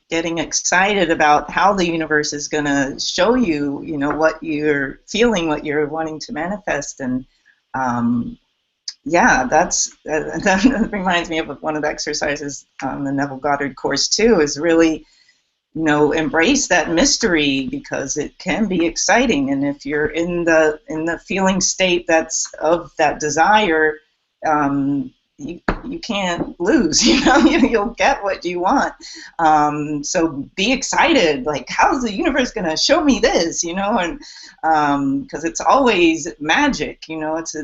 getting excited about how the universe is going to show you, what you're feeling, what you're wanting to manifest. And yeah, that reminds me of one of the exercises on the Neville Goddard course too, is really, embrace that mystery, because it can be exciting. And if you're in the feeling state that's of that desire, you can't lose. You'll get what you want. So be excited. Like, how's the universe going to show me this? And because it's always magic. It's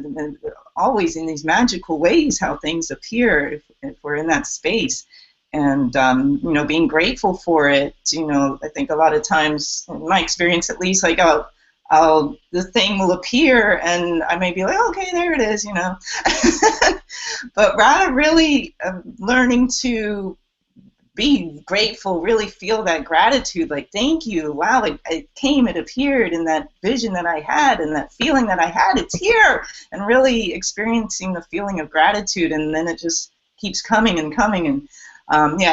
always in these magical ways how things appear if we're in that space. And being grateful for it. I think a lot of times, in my experience at least, like the thing will appear, and I may be like, okay, there it is, but rather really learning to be grateful, really feel that gratitude, like, thank you, wow, it came, it appeared in that vision that I had, and that feeling that I had, it's here, and really experiencing the feeling of gratitude, and then it just keeps coming and coming. And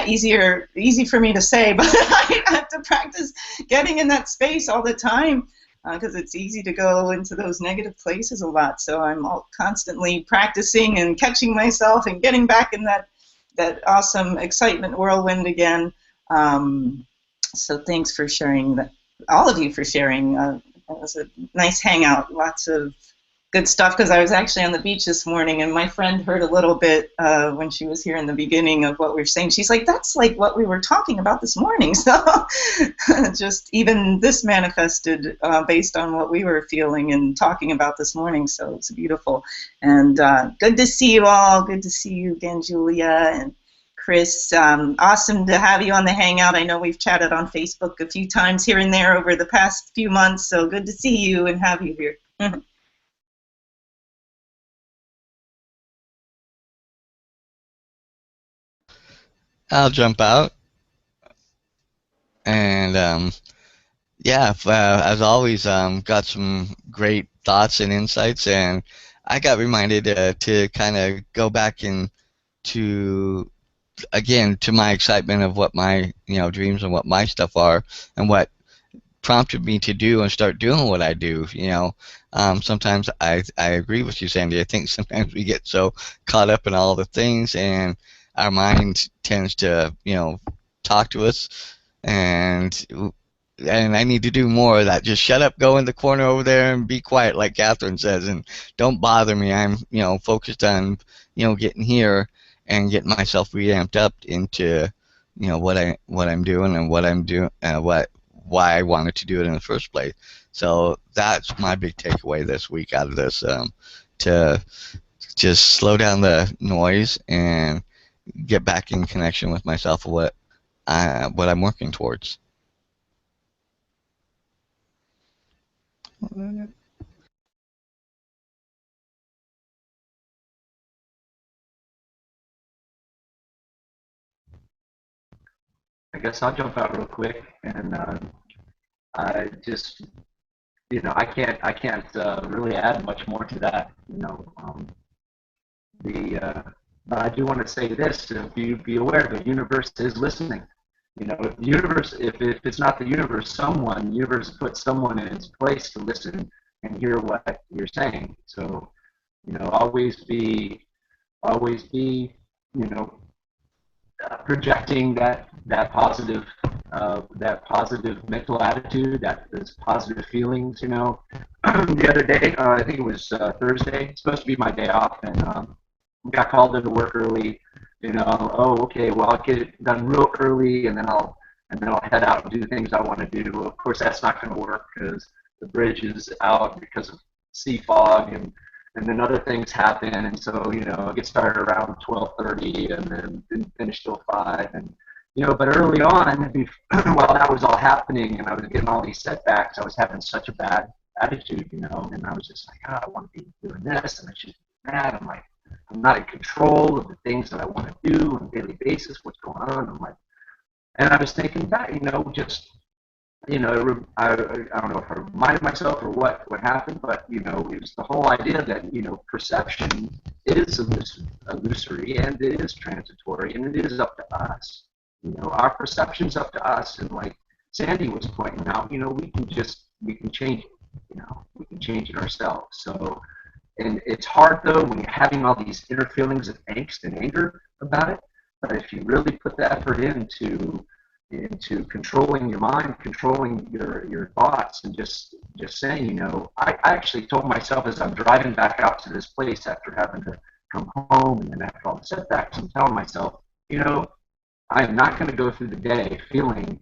easy for me to say, but I have to practice getting in that space all the time, because it's easy to go into those negative places a lot. So I'm constantly practicing and catching myself and getting back in that awesome excitement whirlwind again. So thanks for sharing that, all of you for sharing. It was a nice hangout, lots of good stuff, because I was actually on the beach this morning, and my friend heard a little bit when she was here in the beginning of what we were saying. She's like, that's like what we were talking about this morning. So just even this manifested based on what we were feeling and talking about this morning. So it's beautiful. And good to see you all. Good to see you again, Julia and Chris. Awesome to have you on the Hangout. I know we've chatted on Facebook a few times here and there over the past few months. So good to see you and have you here. I'll jump out. And as always, got some great thoughts and insights, and I got reminded to kind of go back and to my excitement of what my dreams and what my stuff are, and what prompted me to do and start doing what I do. Sometimes I agree with you, Sandy. I think sometimes we get so caught up in all the things, and our mind tends to talk to us, and I need to do more of that. Just shut up, go in the corner over there, and be quiet, like Catherine says, and don't bother me. I'm focused on getting here and getting myself reamped up into what I'm doing and what I'm doing, why I wanted to do it in the first place. So that's my big takeaway this week out of this, to just slow down the noise and get back in connection with myself, what I'm working towards. I guess I'll jump out real quick, and I just, I can't really add much more to that. But I do want to say this: to be aware, the universe is listening. If the universe, if it's not the universe, the universe puts someone in its place to listen and hear what you're saying. So, always be, projecting that positive mental attitude, those positive feelings. The other day, I think it was Thursday. It's supposed to be my day off, and got called into work early. Oh, okay. Well, I'll get it done real early, and then I'll head out and do the things I want to do. Of course, that's not going to work because the bridge is out because of sea fog, and then other things happen, and so I get started around 12:30, and then didn't finish till 5, and but early on, while that was all happening, and I was getting all these setbacks, I was having such a bad attitude, and I was just like, I want to be doing this, and I should be that. I'm like, I'm not in control of the things that I want to do on a daily basis. What's going on? I'm like, and I was thinking that, just, I don't know if I reminded myself or what happened, but, it was the whole idea that, perception is illusory and it is transitory and it is up to us. Our perception's up to us, and like Sandy was pointing out, we can change it. We can change it ourselves. So, and it's hard though when you're having all these inner feelings of angst and anger about it. But if you really put the effort into controlling your mind, controlling your thoughts, and just saying, I actually told myself as I'm driving back out to this place after having to come home and then after all the setbacks, I'm telling myself, I am not going to go through the day feeling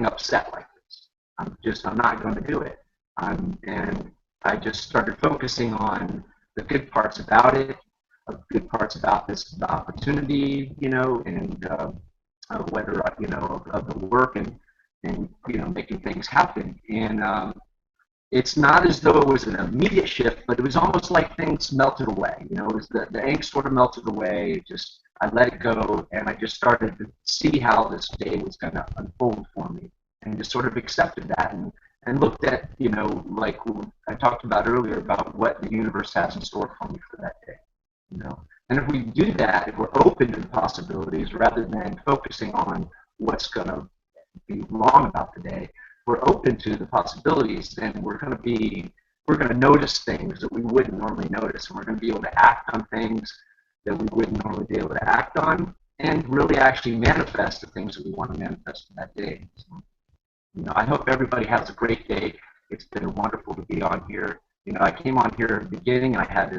upset like this. I'm not going to do it. And I just started focusing on the good parts about it, good parts about the opportunity, and whether of the work and making things happen. And it's not as though it was an immediate shift, but it was almost like things melted away. It was the angst sort of melted away. I let it go, and I just started to see how this day was going to unfold for me, and just sort of accepted that and looked at, like I talked about earlier, about what the universe has in store for me for that day. And if we do that, if we're open to the possibilities rather than focusing on what's going to be wrong about the day, we're open to the possibilities, then we're going to notice things that we wouldn't normally notice, and we're going to be able to act on things that we wouldn't normally be able to act on, and really actually manifest the things that we want to manifest in that day. So, I hope everybody has a great day. It's been wonderful to be on here. I came on here at the beginning, and I had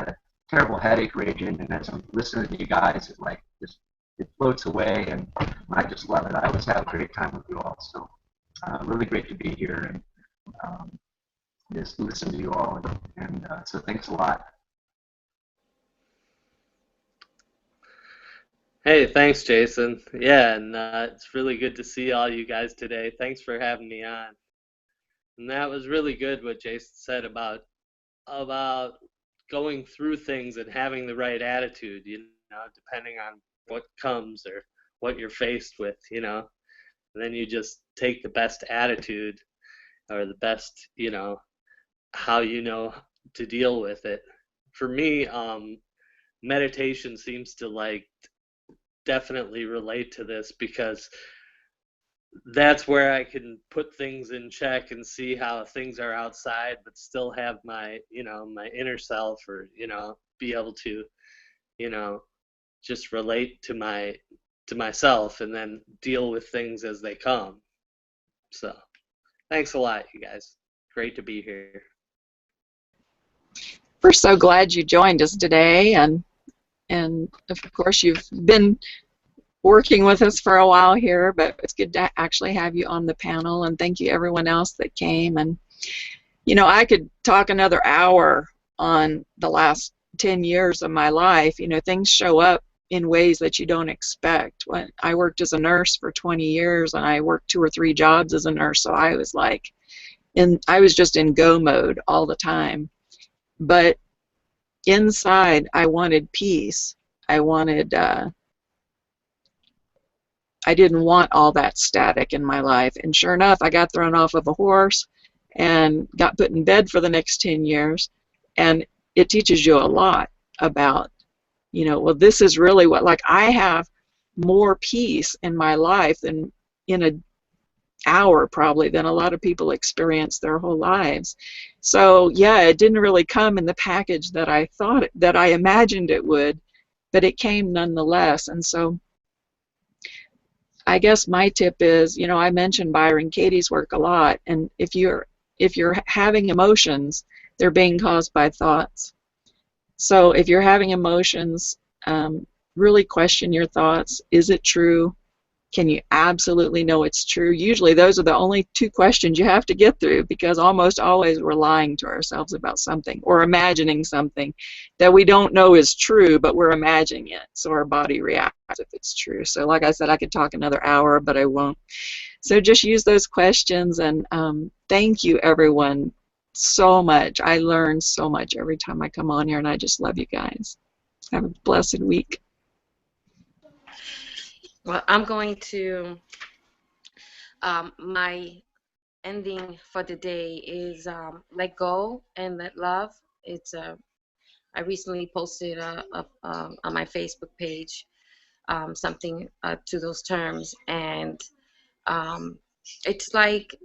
a terrible headache raging, and as I'm listening to you guys, it floats away, and I just love it. I always have a great time with you all. So really great to be here and just listen to you all, and so thanks a lot. Hey, thanks, Jason. Yeah, and it's really good to see all you guys today. Thanks for having me on. And that was really good what Jason said about going through things and having the right attitude, depending on what comes or what you're faced with, And then you just take the best attitude or the best, how to deal with it. For me, meditation seems to definitely relate to this, because that's where I can put things in check and see how things are outside, but still have my, my inner self, or, be able to, just relate to myself and then deal with things as they come. So thanks a lot, you guys. Great to be here. We're so glad you joined us today, and of course you've been working with us for a while here, but it's good to actually have you on the panel, and thank you everyone else that came. And I could talk another hour on the last 10 years of my life. Things show up in ways that you don't expect. When I worked as a nurse for 20 years, and I worked 2 or 3 jobs as a nurse, so I was I was just in go mode all the time. But inside, I wanted peace. I didn't want all that static in my life. And sure enough, I got thrown off of a horse and got put in bed for the next 10 years. And it teaches you a lot about, well, this is really what, I have more peace in my life than in an hour probably than a lot of people experience their whole lives. So yeah, it didn't really come in the package that I imagined it would. but it came nonetheless. And so I guess my tip is, you know, I mentioned Byron Katie's work a lot, and if you're having emotions, they're being caused by thoughts. So if you're having emotions, really question your thoughts. Is it true? Can you absolutely know it's true? Usually those are the only two questions you have to get through, because almost always we're lying to ourselves about something or imagining something that we don't know is true, but we're imagining it, so our body reacts if it's true. So like I said, I could talk another hour, but I won't. So just use those questions, and thank you everyone so much. I learn so much every time I come on here, and I just love you guys. Have a blessed week. Well, I'm going to, my ending for the day is let go and let love. It's I recently posted on my Facebook page something to those terms, and it's like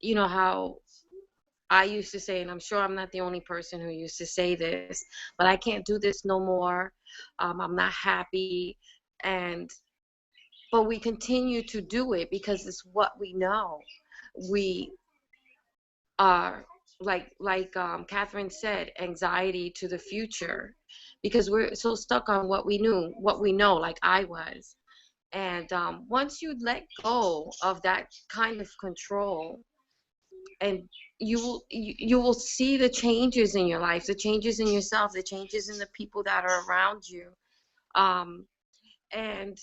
you know how I used to say, and I'm sure I'm not the only person who used to say this, but I can't do this no more. I'm not happy, but we continue to do it because it's what we know. We are like Catherine said, anxiety to the future, because we're so stuck on what we know, like I was. And once you let go of that kind of control, and you will see the changes in your life, the changes in yourself, the changes in the people that are around you. And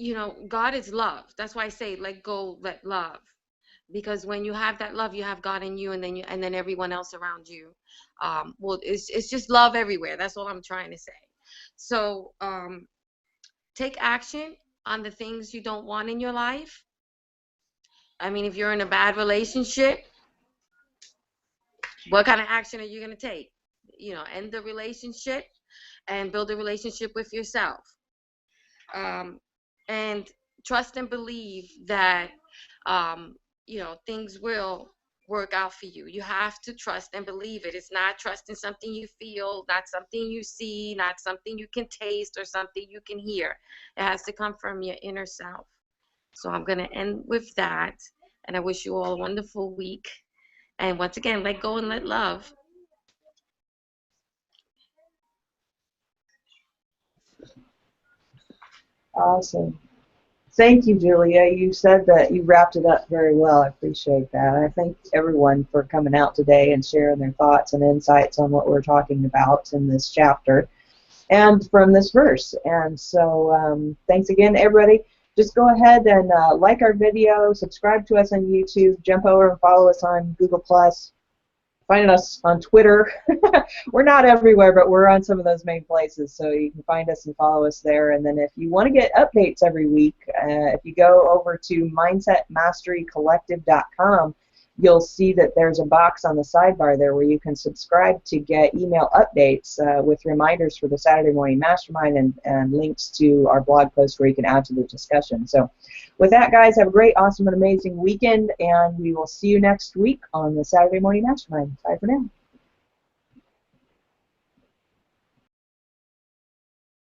you know, God is love. That's why I say let go, let love. Because when you have that love, you have God in you, and then everyone else around you. Well, it's just love everywhere. That's all I'm trying to say. So take action on the things you don't want in your life. I mean, if you're in a bad relationship, what kind of action are you going to take? You know, end the relationship and build a relationship with yourself. And trust and believe that, you know, things will work out for you. You have to trust and believe it. It's not trusting something you feel, not something you see, not something you can taste or something you can hear. It has to come from your inner self. So I'm going to end with that. And I wish you all a wonderful week. And once again, let go and let love. Awesome. Thank you, Julia. You said that you wrapped it up very well. I appreciate that. I thank everyone for coming out today and sharing their thoughts and insights on what we're talking about in this chapter and from this verse. And so thanks again, everybody. Just go ahead and like our video, subscribe to us on YouTube, jump over and follow us on Google+. Find us on Twitter. We're not everywhere, but we're on some of those main places, so you can find us and follow us there. And then if you want to get updates every week, if you go over to mindsetmasterycollective.com, you'll see that there's a box on the sidebar there where you can subscribe to get email updates with reminders for the Saturday Morning Mastermind and links to our blog post where you can add to the discussion. So with that, guys, have a great, awesome, and amazing weekend, and we will see you next week on the Saturday Morning Mastermind. Bye for now.